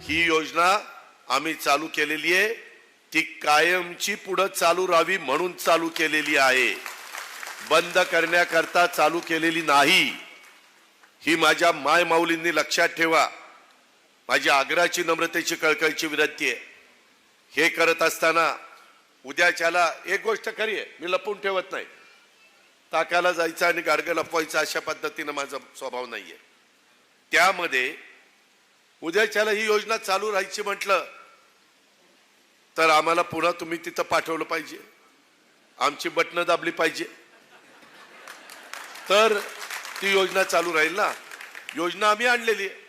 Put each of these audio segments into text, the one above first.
ही योजना आम्ही चालू केलेली आहे, ती कायमची पुढे चालू राहावी म्हणून चालू केलेली आहे, बंद करण्याकरता चालू केलेली नाही। ही माझ्या माय माऊलींनी लक्षात ठेवा, माझी आग्रहाची नम्रतेची कळकळीची विनंती आहे। हे करत असताना उद्याच्याला एक गोष्ट खरी आहे, मी लपून ठेवत नाही, ताकाला जायचं आणि गाडगं लपवायचं अशा पद्धतीने माझा स्वभाव नाहीये। त्यामध्ये उद्याच्याला ही योजना चालू राहायची म्हटलं तर आम्हाला पुन्हा तुम्ही तिथं पाठवलं पाहिजे, आमची बटणं दाबली पाहिजे, तर ती योजना चालू राहील ना। योजना आम्ही आणलेली आहे,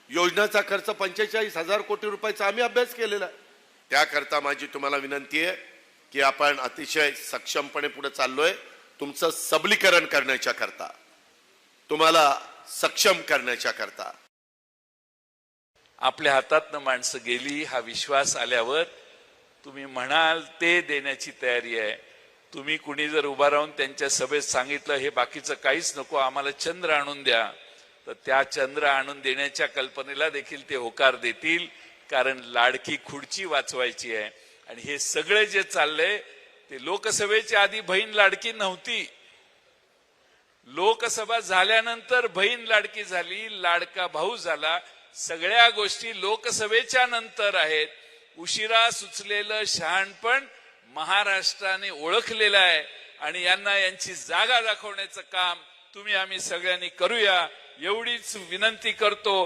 योजनेचा खर्च 45,000 कोटी रुपयाचा आम्ही अभ्यास केलेला आहे। त्याकरता माझी तुम्हाला विनंती आहे की आपण अतिशय सक्षमपणे पुढे चाललोय, तुमचं सबलीकरण करण्याच्या करता, तुम्हाला सक्षम करण्याच्या करता। आपल्या हातातनं माणसं गेली हा विश्वास आल्यावर तुम्ही म्हणाल ते देण्याची तयारी आहे। तुम्ही कुणी जर उभा राहून त्यांच्या सभेत सांगितलं हे बाकीचं काहीच नको, आम्हाला चंद्र आणून द्या, तर त्या चंद्र आणून देण्याच्या कल्पनेला देखील ते होकार देतील, कारण लाडकी खुर्ची वाचवायची आहे। आणि हे सगळे जे चाललंय ते लोकसभेच्या आधी बहीण लाडकी नव्हती, लोकसभा झाल्यानंतर बहीण लाडकी झाली, लाडका भाऊ झाला, सगळ्या गोष्टी लोकसभेच्या नंतर आहेत। उशिरा सुचलेलं शहाणपण महाराष्ट्राने ओळखलेलं आहे आणि यांना यांची जागा दाखवण्याचं काम तुम्ही आम्ही सगळ्यांनी करूया, एवढीच विनंती करतो।